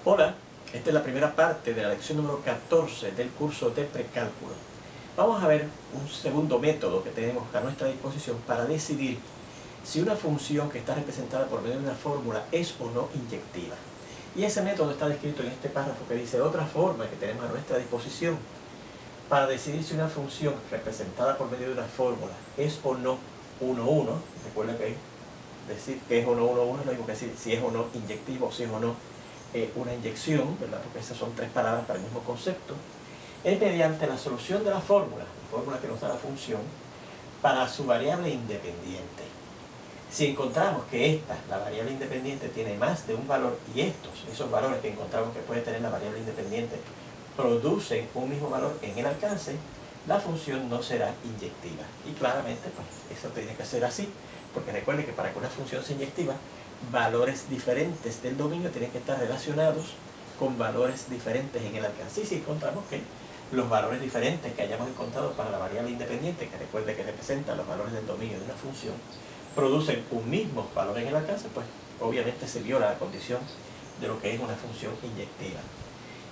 Hola, esta es la primera parte de la lección número 14 del curso de precálculo. Vamos a ver un segundo método que tenemos a nuestra disposición para decidir si una función que está representada por medio de una fórmula es o no inyectiva. Y ese método está descrito en este párrafo que dice: otra forma que tenemos a nuestra disposición para decidir si una función representada por medio de una fórmula es o no 1, 1. Recuerda que decir que es o no 1, 1 es lo mismo que decir si es o no inyectivo o si es o no una inyección, ¿verdad? Porque esas son tres palabras para el mismo concepto, es mediante la solución de la fórmula que nos da la función, para su variable independiente. Si encontramos que la variable independiente, tiene más de un valor y esos valores que encontramos que puede tener la variable independiente producen un mismo valor en el alcance, la función no será inyectiva. Y claramente, pues, eso tiene que ser así, porque recuerde que para que una función sea inyectiva, valores diferentes del dominio tienen que estar relacionados con valores diferentes en el alcance. Y si encontramos que los valores diferentes que hayamos encontrado para la variable independiente, que recuerde que representa los valores del dominio de una función, producen un mismo valor en el alcance, pues obviamente se viola la condición de lo que es una función inyectiva.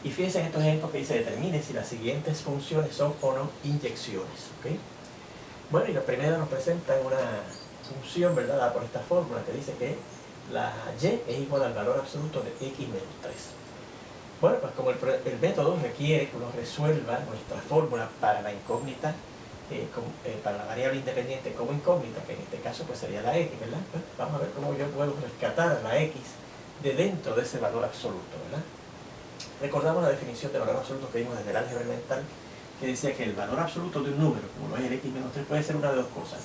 Y fíjense en estos ejemplos que dice: determine si las siguientes funciones son o no inyecciones. ¿Okay? Bueno, y la primera nos presenta una función, ¿verdad?, dada por esta fórmula que dice que la y es igual al valor absoluto de x menos 3. Bueno, pues como el método requiere que uno resuelva nuestra fórmula para la incógnita, para la variable independiente como incógnita, que en este caso pues sería la x, ¿verdad? Pues vamos a ver cómo yo puedo rescatar la x de dentro de ese valor absoluto, ¿verdad? Recordamos la definición de valor absoluto que vimos desde el álgebra elemental, que decía que el valor absoluto de un número, como lo es el x menos 3, puede ser una de dos cosas: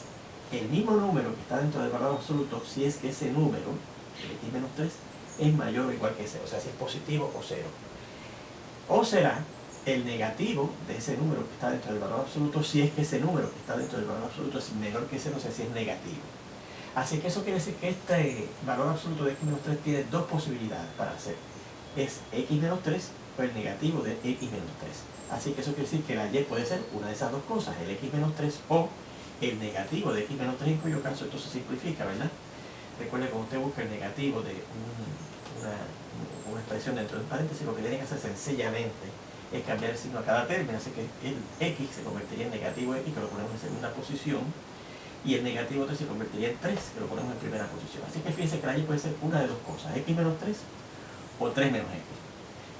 el mismo número que está dentro del valor absoluto, si es que ese número, el x menos 3, es mayor o igual que 0, o sea, si es positivo o 0. O será el negativo de ese número que está dentro del valor absoluto, si es que ese número que está dentro del valor absoluto es menor que 0, o sea, si es negativo. Así que eso quiere decir que este valor absoluto de x menos 3 tiene dos posibilidades para hacer: es x menos 3 o el negativo de x menos 3. Así que eso quiere decir que la y puede ser una de esas dos cosas, el x menos 3 o el negativo de x menos 3, en cuyo caso esto se simplifica, ¿verdad? Recuerde que cuando usted busca el negativo de una expresión dentro de un paréntesis, lo que tiene que hacer sencillamente es cambiar el signo a cada término. Así que el x se convertiría en negativo x, que lo ponemos en segunda posición, y el negativo 3 se convertiría en 3, que lo ponemos en primera posición. Así que fíjense que la y puede ser una de dos cosas: x menos 3 o 3 menos x.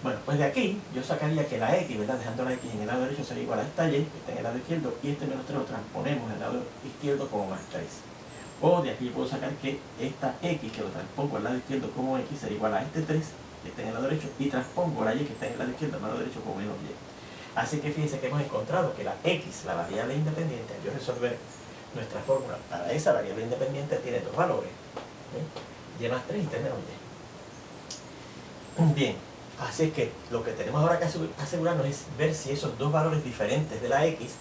Bueno, pues de aquí yo sacaría que la x, ¿verdad?, dejando la x en el lado derecho, sería igual a esta y, que está en el lado izquierdo, y este menos 3 lo transponemos en el lado izquierdo como más 3. O de aquí yo puedo sacar que esta x, que lo transpongo al lado izquierdo como x, sería igual a este 3, que está en el lado derecho, y transpongo la y, que está en el lado izquierdo, al lado derecho, como menos y. Así que fíjense que hemos encontrado que la x, la variable independiente, al yo resolver nuestra fórmula para esa variable independiente, tiene dos valores, ¿sí? Y más 3 y 3 menos y. Bien, así es que lo que tenemos ahora que asegurarnos es ver si esos dos valores diferentes de la x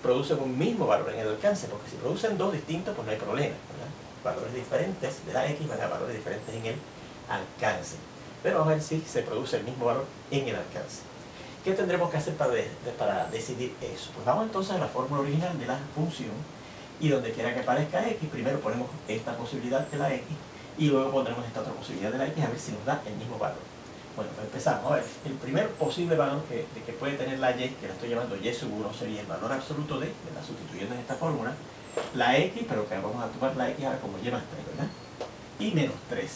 producen un mismo valor en el alcance, porque si producen dos distintos, pues no hay problema, ¿verdad? Valores diferentes de la x van a valores diferentes en el alcance. Pero vamos a ver si se produce el mismo valor en el alcance. ¿Qué tendremos que hacer para decidir eso? Pues vamos entonces a la fórmula original de la función, y donde quiera que aparezca x, primero ponemos esta posibilidad de la x, y luego pondremos esta otra posibilidad de la x, a ver si nos da el mismo valor. Bueno, pues empezamos. A ver, el primer posible valor que puede tener la y, que la estoy llamando y sub 1, sería el valor absoluto de, ¿verdad?, sustituyendo en esta fórmula, la x, pero que vamos a tomar la x ahora como y más 3, ¿verdad?, y menos 3.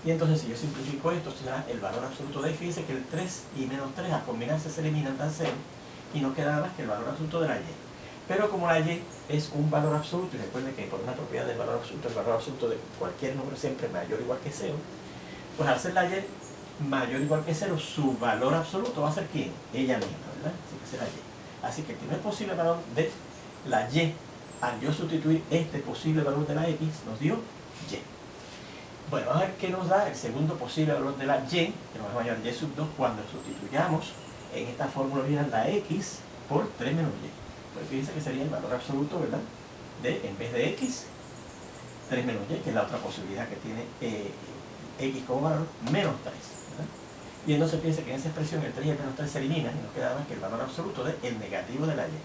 Y entonces si yo simplifico esto, será el valor absoluto de, fíjense que el 3 y menos 3 a combinarse se eliminan, dan 0, y no queda nada más que el valor absoluto de la y. Pero como la y es un valor absoluto, y recuerden que por una propiedad del valor absoluto, el valor absoluto de cualquier número siempre mayor o igual que 0, pues al ser la y mayor o igual que 0, su valor absoluto va a ser ¿quién? Ella misma, ¿verdad? Así que será y. Así que el primer posible valor de la y, al yo sustituir este posible valor de la x, nos dio y. Bueno, vamos a ver qué nos da el segundo posible valor de la y, que nos va a llamar y sub 2, cuando sustituyamos en esta fórmula original la x por 3 menos y. Pues fíjense que sería el valor absoluto, ¿verdad?, de, en vez de x, 3 menos y, que es la otra posibilidad que tiene x como valor, menos 3. Y entonces fíjense que en esa expresión el 3 y el menos 3 se eliminan y nos queda más que el valor absoluto del negativo de la y.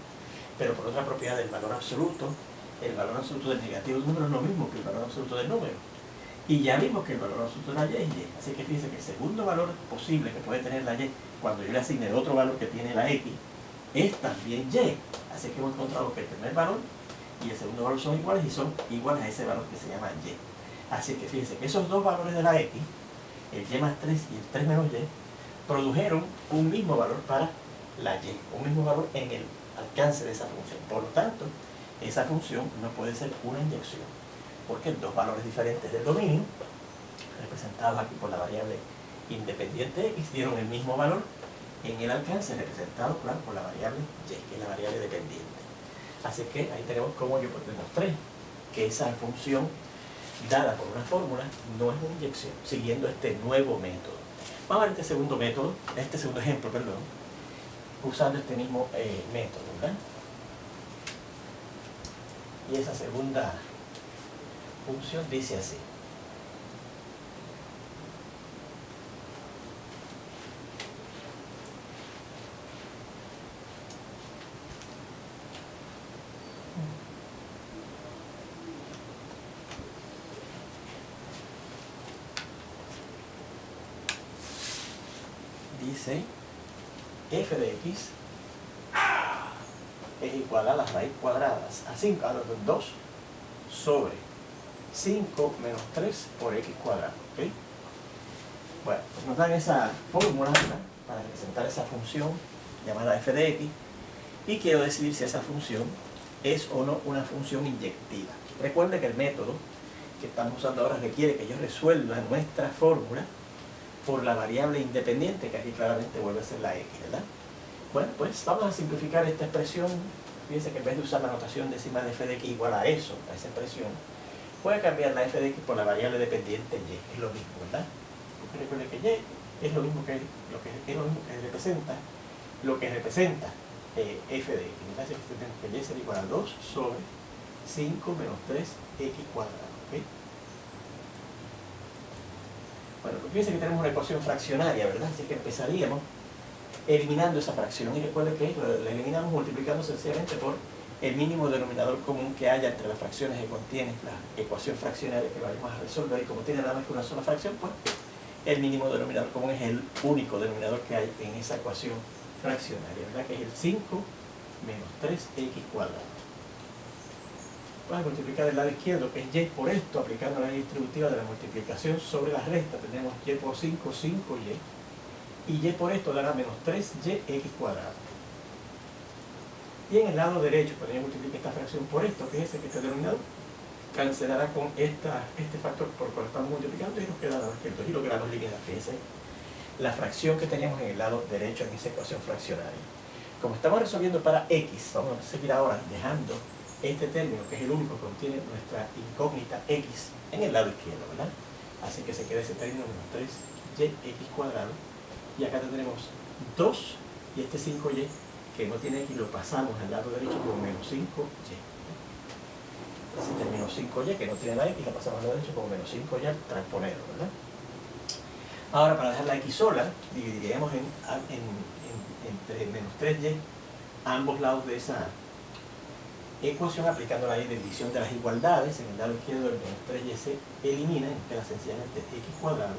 Pero por otra propiedad del valor absoluto, el valor absoluto del negativo del número es lo mismo que el valor absoluto del número. Y ya vimos que el valor absoluto de la y es y. Así que fíjense que el segundo valor posible que puede tener la y, cuando yo le asigne el otro valor que tiene la x, es también y. Así que hemos encontrado que el primer valor y el segundo valor son iguales y son iguales a ese valor que se llama y. Así que fíjense que esos dos valores de la x, el y más 3 y el 3 menos y, produjeron un mismo valor para la y, un mismo valor en el alcance de esa función. Por lo tanto, esa función no puede ser una inyección, porque dos valores diferentes del dominio, representados aquí por la variable independiente x, dieron el mismo valor en el alcance, representado por la variable y, que es la variable dependiente. Así que ahí tenemos como yo pues demostré que esa función dada por una fórmula no es una inyección, siguiendo este nuevo método. Vamos a ver este segundo método, este segundo ejemplo, perdón, usando este mismo método, ¿verdad? Y esa segunda función dice así. Dice f de x es igual a la raíz cuadrada a 5 a 2 sobre 5 menos 3 por x cuadrado. ¿Okay? Bueno, pues nos dan esa fórmula, ¿verdad?, para representar esa función llamada f de x, y quiero decidir si esa función es o no una función inyectiva. Recuerde que el método que estamos usando ahora requiere que yo resuelva nuestra fórmula por la variable independiente, que aquí claramente vuelve a ser la x, ¿verdad? Bueno, pues vamos a simplificar esta expresión. Fíjense que en vez de usar la notación decimal de f de x igual a eso, a esa expresión, voy a cambiar la f de x por la variable dependiente y, es lo mismo, ¿verdad? Porque recuerde que y es lo mismo que representa f de x. Me parece que tenemos que y será igual a 2 sobre 5 menos 3x cuadrado, ¿ok? Bueno, pues fíjense que tenemos una ecuación fraccionaria, ¿verdad? Así que empezaríamos eliminando esa fracción. Y recuerde que la eliminamos multiplicando sencillamente por el mínimo denominador común que haya entre las fracciones que contiene la ecuación fraccionaria que vamos a resolver. Y como tiene nada más que una sola fracción, pues el mínimo denominador común es el único denominador que hay en esa ecuación fraccionaria, ¿verdad? Que es el 5 menos 3x cuadrado. Vamos a multiplicar del lado izquierdo, que es y por esto, aplicando la ley distributiva de la multiplicación sobre la resta. Tenemos y por 5, 5y. Y y por esto dará menos 3yx cuadrado. Y en el lado derecho, cuando yo multiplique esta fracción por esto, fíjense que este denominador cancelará con este factor por el cual estamos multiplicando y nos queda el lado izquierdo. Y logramos eliminar, fíjense, la fracción que teníamos en el lado derecho en esa ecuación fraccionaria. Como estamos resolviendo para x, vamos a seguir ahora dejando este término, que es el único que contiene nuestra incógnita x, en el lado izquierdo, ¿verdad? Así que se queda ese término menos 3yx cuadrado. Y acá tendremos 2 y este 5y que no tiene x lo pasamos al lado derecho como menos 5y. Ese término 5y que no tiene la x la pasamos al lado derecho como menos 5y al transponerlo, ¿verdad? Ahora, para dejar la x sola, dividiremos entre menos 3y a ambos lados de esa ecuación, aplicando la ley de división de las igualdades. En el lado izquierdo el menos 3y se elimina y nos queda sencillamente x cuadrado.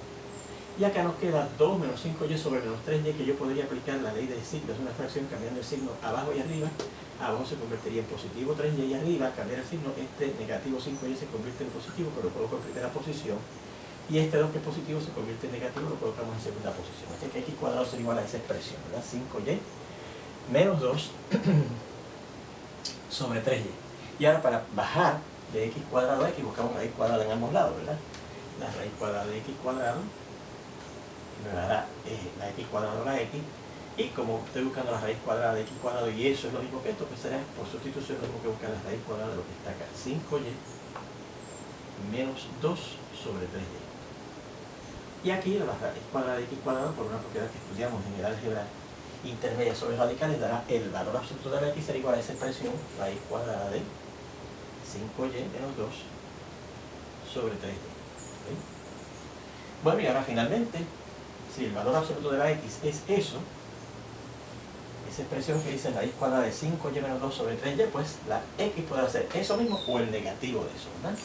Y acá nos queda 2 menos 5y sobre menos 3y, que yo podría aplicar la ley de signo, es una fracción cambiando el signo abajo y arriba. Abajo se convertiría en positivo 3y y arriba, al cambiar el signo, este negativo 5y se convierte en positivo, pero lo coloco en primera posición. Y este 2 que es positivo se convierte en negativo, lo colocamos en segunda posición. Así que x cuadrado sería igual a esa expresión, ¿verdad? 5y menos 2 sobre 3y. Y ahora para bajar de x cuadrado a x, buscamos raíz cuadrada en ambos lados, ¿verdad? La raíz cuadrada de x cuadrado me dará la x cuadrado a la x, y como estoy buscando la raíz cuadrada de x cuadrado y eso es lo mismo que esto, pues será por sustitución lo mismo que buscar la raíz cuadrada de lo que está acá, 5y menos 2 sobre 3y. Y aquí la raíz cuadrada de x cuadrado, por una propiedad que estudiamos en el álgebra intermedia sobre radicales, dará el valor absoluto de la x será igual a esa expresión, raíz cuadrada de 5y menos 2 sobre 3y. ¿Okay? Bueno, y ahora finalmente, si el valor absoluto de la x es eso, esa expresión que dice raíz cuadrada de 5y menos 2 sobre 3y, pues la x podrá ser eso mismo o el negativo de eso, ¿verdad?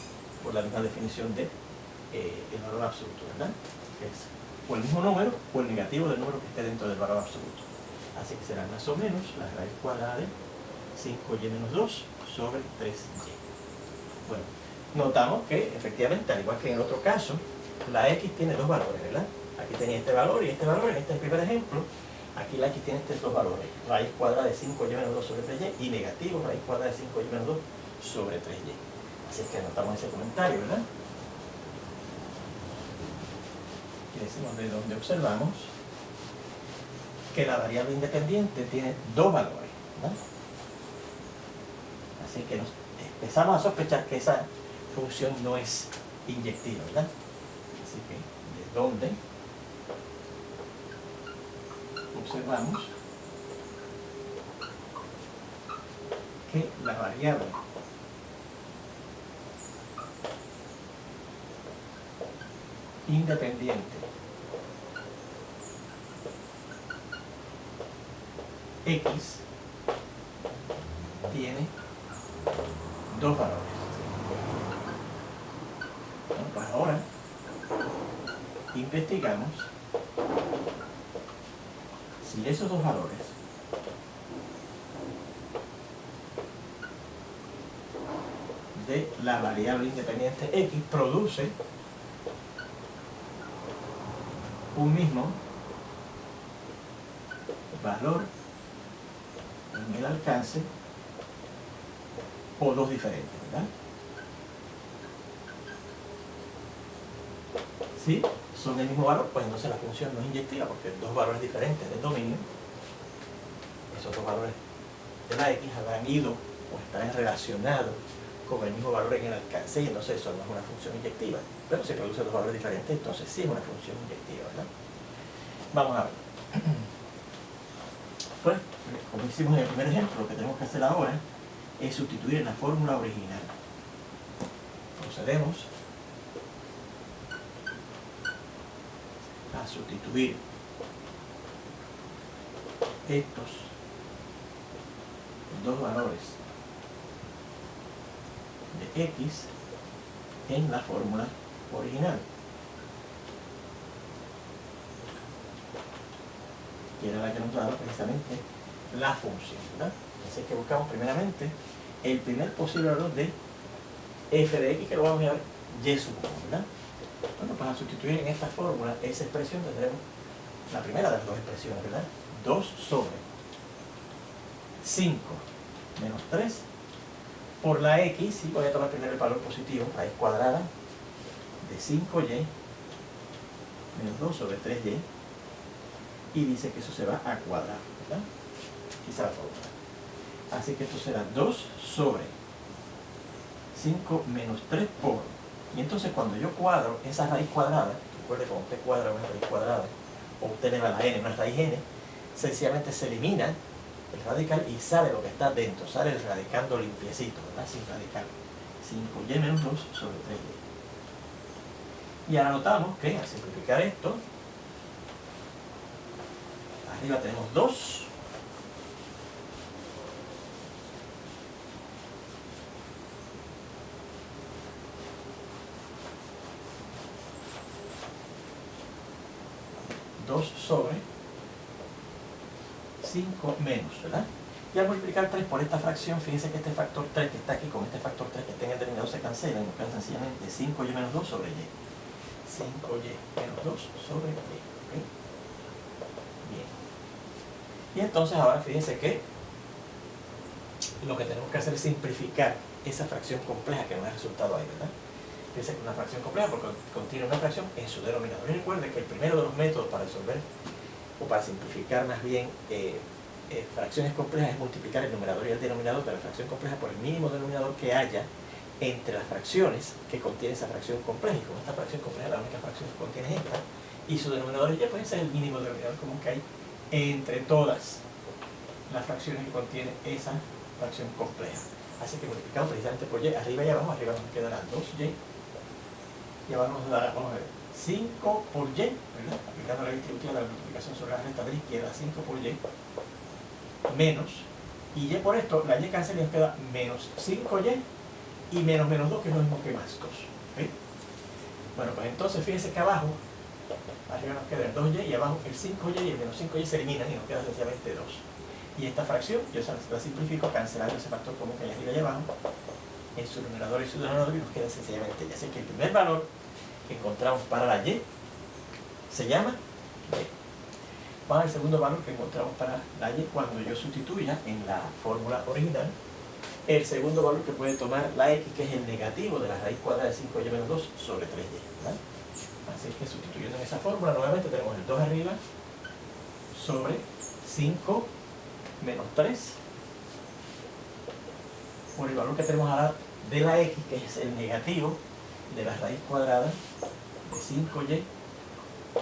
Por la misma definición de el valor absoluto, ¿verdad? Es o el mismo número o el negativo del número que esté dentro del valor absoluto. Así que será más o menos la raíz cuadrada de 5y menos 2 sobre 3y. Bueno, notamos que efectivamente, al igual que en el otro caso, la x tiene dos valores, ¿verdad? Aquí tenía este valor y este valor en este primer ejemplo. Aquí la x tiene estos dos valores, raíz cuadrada de 5y menos 2 sobre 3y y negativo raíz cuadrada de 5y menos 2 sobre 3y. Así que anotamos ese comentario, ¿verdad? Y decimos de donde observamos que la variable independiente tiene dos valores, ¿verdad? Así que empezamos a sospechar que esa función no es inyectiva, ¿verdad? Así que de donde observamos que la variable independiente x tiene dos valores. Bueno, pues ahora investigamos si esos dos valores de la variable independiente x produce un mismo valor en el alcance o dos diferentes, ¿verdad? Si son el mismo valor, pues entonces la función no es inyectiva porque dos valores diferentes del dominio, esos dos valores de la x habrán ido o estarán relacionados con el mismo valor en el alcance y entonces eso no es una función inyectiva. Pero si produce dos valores diferentes, entonces sí es una función inyectiva, ¿verdad? Vamos a ver. Pues, como hicimos en el primer ejemplo, lo que tenemos que hacer ahora es sustituir en la fórmula original. Procedemos a sustituir estos dos valores de x en la fórmula original, que era la que nos daba precisamente la función, ¿verdad? Así que buscamos primeramente el primer posible valor de f de x, que lo vamos a llamar y sub 1, ¿verdad? Bueno, para sustituir en esta fórmula esa expresión tendremos la primera de las dos expresiones, ¿verdad? 2 sobre 5 menos 3 por la x, y voy a tomar primero el valor positivo, raíz cuadrada de 5y menos 2 sobre 3y, y dice que eso se va a cuadrar, ¿verdad? Esa es la fórmula. Así que esto será 2 sobre 5 menos 3 por, y entonces cuando yo cuadro esa raíz cuadrada, recuerde cuando usted cuadra una raíz cuadrada, o usted eleva la n, una raíz n, sencillamente se elimina el radical y sale lo que está dentro, sale el radicando limpiecito, ¿verdad? Sin radical. 5y menos 2 sobre 3y. Y ahora notamos que al simplificar esto, arriba tenemos 2 sobre 5 menos, ¿verdad? Y al multiplicar 3 por esta fracción, fíjense que este factor 3 que está aquí con este factor 3 que está en el denominador se cancela y nos queda sencillamente 5y menos 2 sobre y. 5y menos 2 sobre y. ¿Okay? Bien. Y entonces ahora fíjense que lo que tenemos que hacer es simplificar esa fracción compleja que nos ha resultado ahí, ¿verdad? Fíjense que una fracción compleja porque contiene una fracción en su denominador. Y recuerden que el primero de los métodos para resolver o para simplificar más bien fracciones complejas es multiplicar el numerador y el denominador de la fracción compleja por el mínimo denominador que haya entre las fracciones que contiene esa fracción compleja. Y como esta fracción compleja, la única fracción que contiene es esta, y su denominador y pues ese es el mínimo denominador común que hay entre todas las fracciones que contiene esa fracción compleja. Así que multiplicamos precisamente por y, arriba y abajo, arriba nos quedará 2y, y abajo nos dará, vamos a ver, 5 por y, ¿verdad? Aplicando la distributiva de la multiplicación sobre la resta de la izquierda, 5 por y, menos, y por esto, la y cancela y nos queda menos 5y y menos 2, que es lo mismo que más 2. ¿Okay? Bueno, pues entonces fíjense que abajo, arriba nos queda el 2y y abajo el 5y y el menos 5y se eliminan y nos queda sencillamente 2. Y esta fracción, yo la simplifico cancelando ese factor común que hay arriba y abajo, en su numerador y su denominador, y nos queda sencillamente y. Así que el primer valor que encontramos para la y se llama y. Vamos al segundo valor que encontramos para la y cuando yo sustituya en la fórmula original el segundo valor que puede tomar la x, que es el negativo de la raíz cuadrada de 5y menos 2 sobre 3y, ¿verdad? Así que sustituyendo en esa fórmula, nuevamente tenemos el 2 arriba sobre 5 menos 3 por el valor que tenemos ahora de la x, que es el negativo de la raíz cuadrada de 5y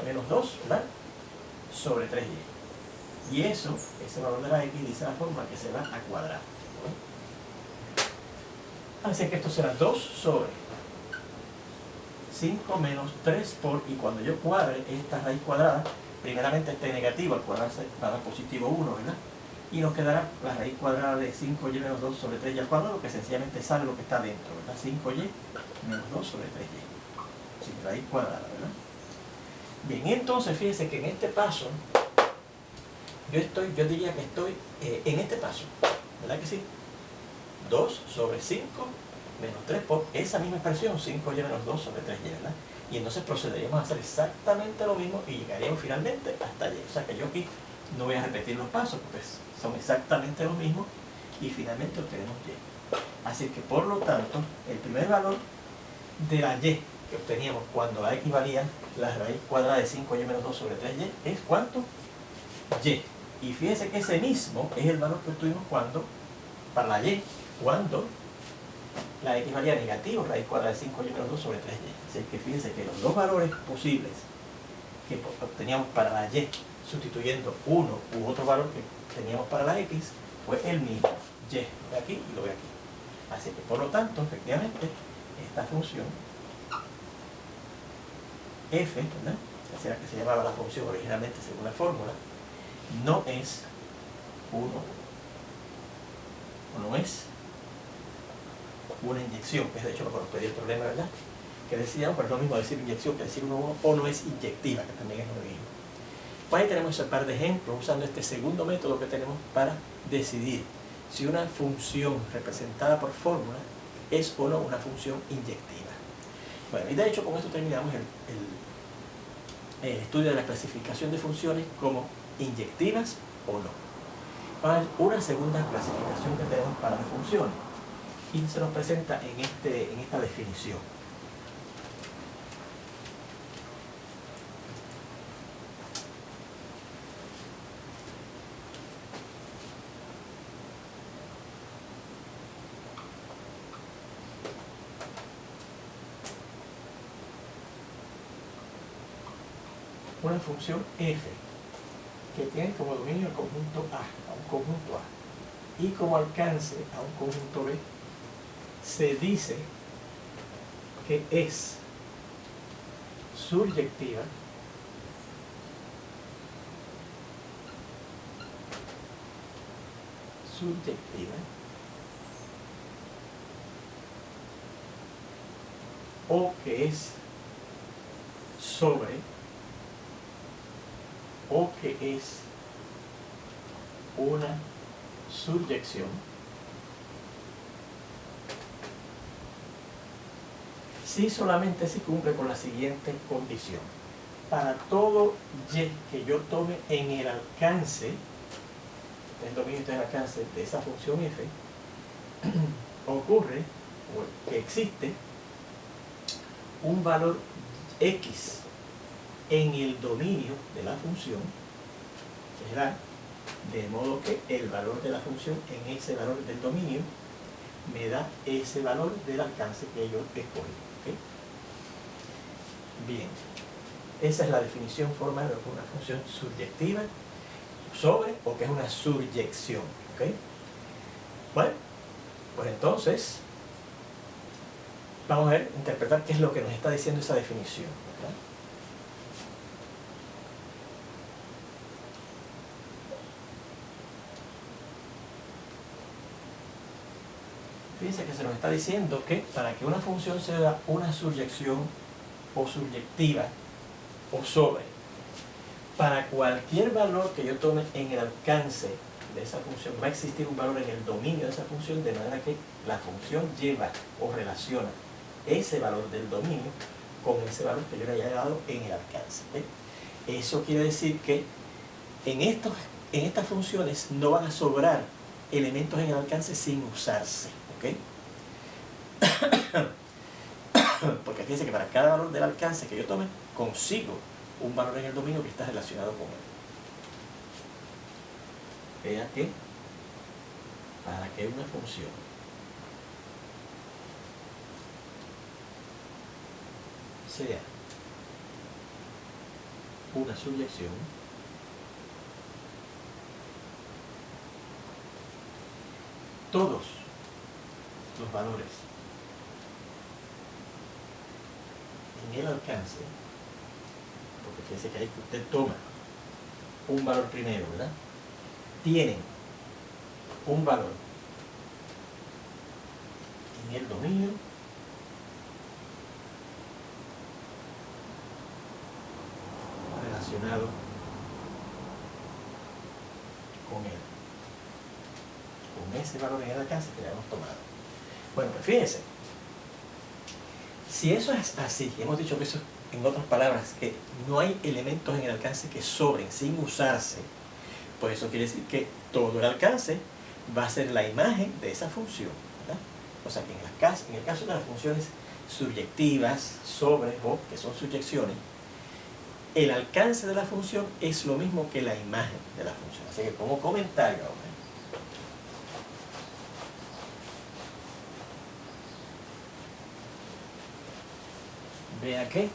menos 2, ¿verdad? Sobre 3y. Y eso, ese valor de la x, dice la fórmula que se va a cuadrar. Así que esto será 2 sobre 5 menos 3 por, y cuando yo cuadre esta raíz cuadrada, primeramente este negativo al cuadrarse va a dar positivo 1, ¿verdad? Y nos quedará la raíz cuadrada de 5y menos 2 sobre 3y al cuadrado, que sencillamente sale lo que está dentro, ¿verdad? 5y menos 2 sobre 3y. Sin raíz cuadrada, ¿verdad? Bien, entonces fíjense que en este paso, yo diría que estoy en este paso, ¿verdad que sí? 2 sobre 5 menos 3 por esa misma expresión, 5y menos 2 sobre 3y, ¿verdad? Y entonces procederíamos a hacer exactamente lo mismo y llegaríamos finalmente hasta y. O sea que yo aquí no voy a repetir los pasos porque son exactamente los mismos y finalmente obtenemos y. Así que por lo tanto, el primer valor de la y que obteníamos cuando la x valía la raíz cuadrada de 5y menos 2 sobre 3y es ¿cuánto? Y. Y fíjense que ese mismo es el valor que obtuvimos cuando, para la y, cuando la x valía negativo, raíz cuadrada de 5y menos 2 sobre 3y. Así que fíjense que los dos valores posibles que obteníamos para la y, sustituyendo uno u otro valor que teníamos para la x, fue el mismo. Y, lo ve aquí y lo ve aquí. Así que por lo tanto, efectivamente, esta función f, ¿verdad? Esa era que se llamaba la función originalmente según la fórmula, no es 1, o no es una inyección, que es de hecho lo que nos pedía el problema, ¿verdad? Que decíamos, pero es lo mismo decir inyección que decir 1, o no es inyectiva, que también es lo mismo. Pues ahí tenemos un par de ejemplos usando este segundo método que tenemos para decidir si una función representada por fórmula es o no una función inyectiva. Bueno, y de hecho con esto terminamos el estudio de la clasificación de funciones como inyectivas o no. Ahora, una segunda clasificación que tenemos para las funciones y se nos presenta en esta definición. Una función f que tiene como dominio el conjunto A, un conjunto A, y como alcance a un conjunto B, se dice que es surjectiva o que es sobre o que es una surjección si solamente se cumple con la siguiente condición. Para todo y que yo tome en el alcance, el dominio del alcance de esa función f, ocurre o que existe un valor x en el dominio de la función, ¿verdad? De modo que el valor de la función en ese valor del dominio me da ese valor del alcance que yo escogí. ¿Okay? Bien, esa es la definición formal de lo que es una función surjectiva sobre o que es una surjección. ¿Okay? Bueno, pues entonces vamos a ver, interpretar qué es lo que nos está diciendo esa definición, ¿verdad? Fíjense que se nos está diciendo que para que una función sea una surjección o subyectiva o sobre. Para cualquier valor que yo tome en el alcance de esa función, va a existir un valor en el dominio de esa función, de manera que la función lleva o relaciona ese valor del dominio con ese valor que yo le haya dado en el alcance. ¿Ve? Eso quiere decir que en estas funciones no van a sobrar elementos en el alcance sin usarse. ¿Ok? Porque fíjense que para cada valor del alcance que yo tome, consigo un valor en el dominio que está relacionado con él. Vea que para que una función sea una subyección, todos los valores en el alcance, porque fíjense que ahí usted toma un valor primero, ¿verdad? Tienen un valor en el dominio relacionado con él, con ese valor en el alcance que ya hemos tomado. Bueno, pues fíjense, si eso es así, hemos dicho que eso, en otras palabras, que no hay elementos en el alcance que sobren sin usarse, pues eso quiere decir que todo el alcance va a ser la imagen de esa función, ¿verdad? O sea que en el caso de las funciones subyectivas, sobre o que son subyecciones, el alcance de la función es lo mismo que la imagen de la función. Así que como comentario ahora, vea que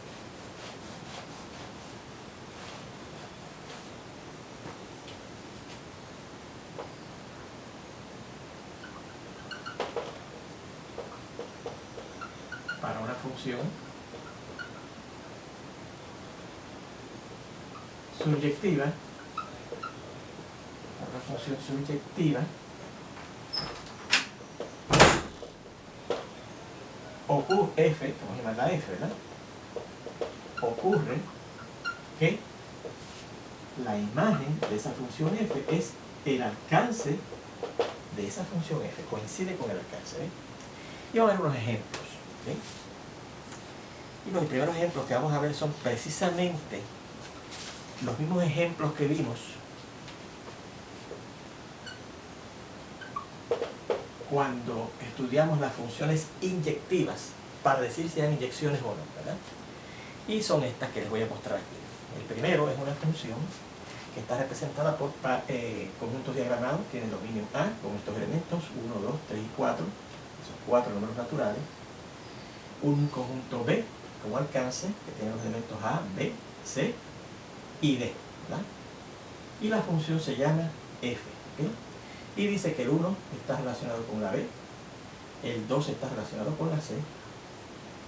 para una función subyectiva, ocurre f, vamos a llamarla f, ¿verdad? Ocurre que la imagen de esa función f es el alcance de esa función f, coincide con el alcance, ¿ve? Y vamos a ver unos ejemplos, ¿ve? Y los primeros ejemplos que vamos a ver son precisamente los mismos ejemplos que vimos cuando estudiamos las funciones inyectivas para decir si hay inyecciones o no, ¿verdad? Y son estas que les voy a mostrar aquí. El primero es una función que está representada por conjuntos diagramados, tiene el dominio A con estos elementos 1, 2, 3 y 4, esos 4 números naturales. Un conjunto B como alcance, que tiene los elementos A, B, C y D, ¿verdad? Y la función se llama f, ¿okay? Y dice que el 1 está relacionado con la B, el 2 está relacionado con la C,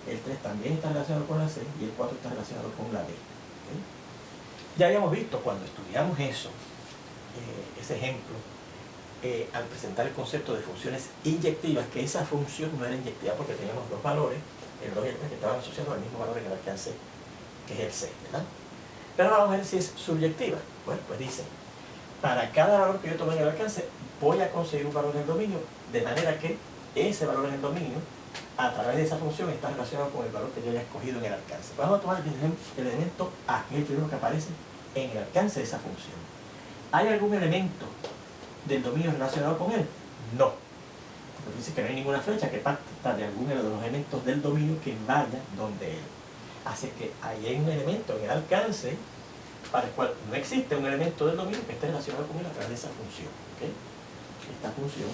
el 3 también está relacionado con la C y el 4 está relacionado con la D, ¿okay? Ya habíamos visto cuando estudiamos eso, ese ejemplo, al presentar el concepto de funciones inyectivas, que esa función no era inyectiva porque teníamos dos valores, el 2 y el 3, que estaban asociados al mismo valor en el alcance, que es el C, ¿verdad? Pero vamos a ver si es subyectiva. Bueno, pues dice, para cada valor que yo tome en el alcance, voy a conseguir un valor en el dominio, de manera que ese valor en el dominio, a través de esa función, está relacionado con el valor que yo haya escogido en el alcance. Vamos a tomar el elemento A, que es el primero que aparece en el alcance de esa función. ¿Hay algún elemento del dominio relacionado con él? No. Porque dice que no hay ninguna flecha que parta de alguno de los elementos del dominio que vaya donde él. Así que ahí hay un elemento en el alcance para el cual no existe un elemento del dominio que esté relacionado con él a través de esa función, ¿okay? Esta función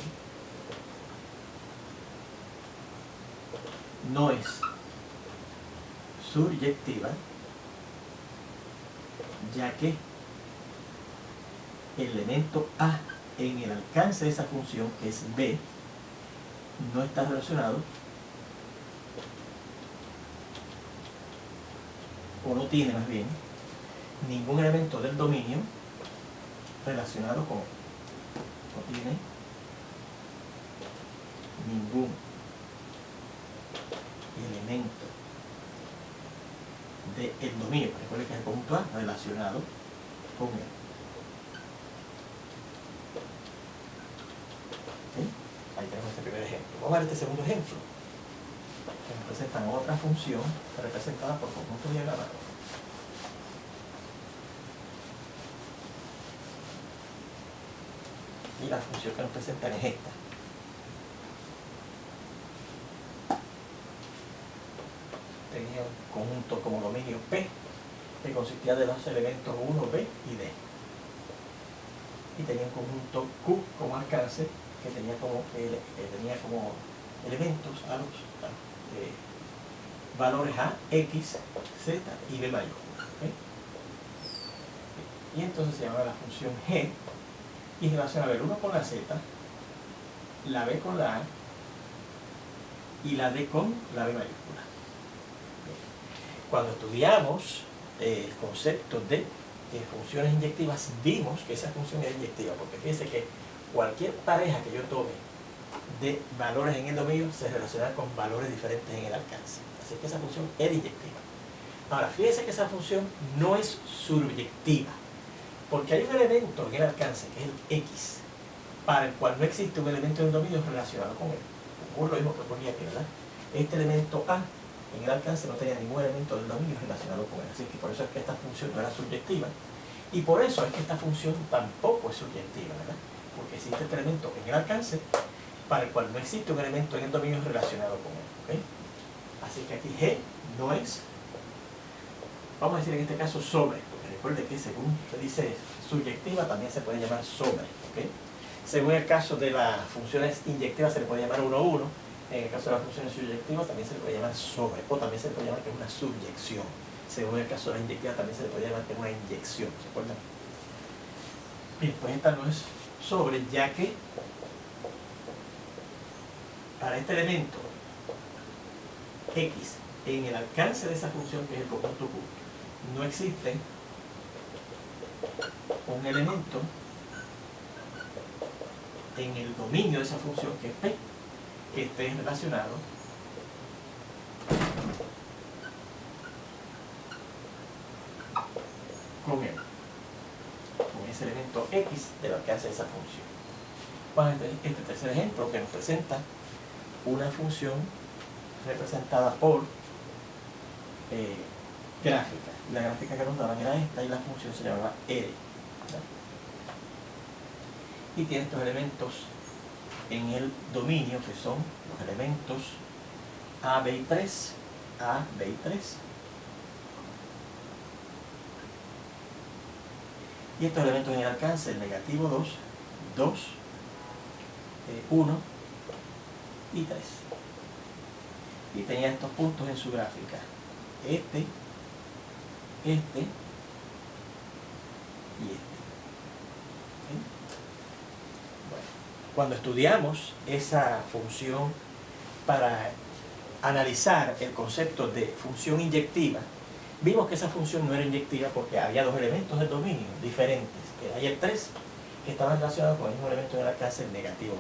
no es subyectiva, ya que el elemento A en el alcance de esa función, que es B, no está relacionado o no tiene más bien ningún elemento del dominio relacionado con él. No tiene ningún elemento del dominio. Recuerden que es el conjunto A relacionado con él. ¿Sí? Ahí tenemos este primer ejemplo. Vamos a ver este segundo ejemplo, que nos presentan otra función representada por conjunto diagramado. Y la función que nos presentan es esta. Tenía un conjunto como dominio P, que consistía de los elementos 1, B y D. Y tenía un conjunto Q como alcance, que tenía como elementos a los valores A, X, Z y B mayúscula. ¿Okay? Y entonces se llama la función G, y relaciona el 1 con la Z, la B con la A y la D con la B mayúscula. Cuando estudiamos conceptos de funciones inyectivas, vimos que esa función era inyectiva, porque fíjense que cualquier pareja que yo tome de valores en el dominio se relaciona con valores diferentes en el alcance. Así que esa función era inyectiva. Ahora, fíjense que esa función no es subyectiva, porque hay un elemento en el alcance, que es el X, para el cual no existe un elemento en el dominio relacionado con él. Ocurre lo mismo que ocurría aquí, ¿verdad? Este elemento A en el alcance no tenía ningún elemento del dominio relacionado con él. Así que por eso es que esta función no era subyectiva. Y por eso es que esta función tampoco es subyectiva, ¿verdad? Porque existe este elemento en el alcance para el cual no existe un elemento en el dominio relacionado con él. ¿Okay? Así que aquí G no es, vamos a decir en este caso, sobre. Recuerde que según se dice subyectiva, también se puede llamar sobre. ¿Okay? Según el caso de las funciones inyectivas, se le puede llamar 1-1. En el caso de las funciones subyectivas, también se le puede llamar sobre. O también se le puede llamar que es una subyección. Según el caso de la inyectiva, también se le puede llamar que es una inyección. ¿Se acuerdan? Bien, pues esta no es sobre, ya que para este elemento X en el alcance de esa función, que es el conjunto Q, no existe un elemento en el dominio de esa función, que es P, que esté relacionado con él, con ese elemento X del alcance de esa función. Vamos a ver este tercer ejemplo, que nos presenta una función representada por gráfica. La gráfica que nos daban era esta y la función se llamaba R, ¿verdad? Y tiene estos elementos en el dominio, que son los elementos A, B y 3, A, B y 3. Y estos elementos en el alcance, el negativo 2, 2, 1 y 3. Y tenía estos puntos en su gráfica. Este y este. ¿Sí? Bueno, cuando estudiamos esa función para analizar el concepto de función inyectiva, vimos que esa función no era inyectiva porque había dos elementos del dominio diferentes, que hay el 3, que estaban relacionados con el mismo elemento en el alcance, el negativo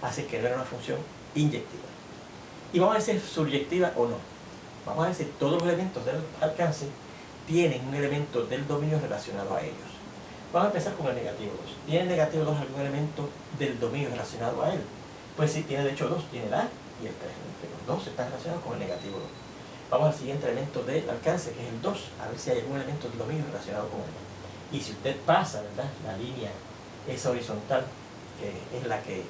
2. Así que no era una función inyectiva. Y vamos a ver si es subyectiva o no. Vamos a ver si todos los elementos del alcance tienen un elemento del dominio relacionado a ellos. Vamos a empezar con el negativo 2. ¿Tiene el negativo 2 algún elemento del dominio relacionado a él? Pues sí, tiene de hecho 2. Tiene el A y el 3. Los dos están relacionados con el negativo 2. Vamos al siguiente elemento del alcance, que es el 2. A ver si hay algún elemento del dominio relacionado con él. Y si usted pasa, ¿verdad?, la línea esa horizontal, que es la que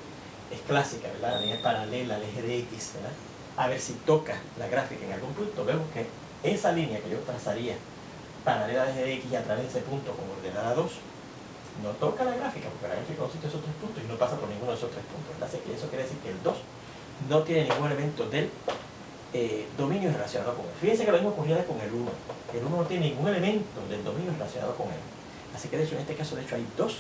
es clásica, ¿verdad?, la línea paralela al eje de X, ¿verdad?, a ver si toca la gráfica en algún punto, vemos que esa línea que yo trazaría paralela al eje de X y a través de ese punto con ordenada 2, no toca la gráfica, porque la gráfica consiste de esos 3 puntos y no pasa por ninguno de esos 3 puntos, ¿verdad? Así que eso quiere decir que el 2 no tiene ningún elemento del dominio relacionado con él. Fíjense que lo mismo ocurría con el 1. El 1 no tiene ningún elemento del dominio relacionado con él. Así que de hecho en este caso hay 2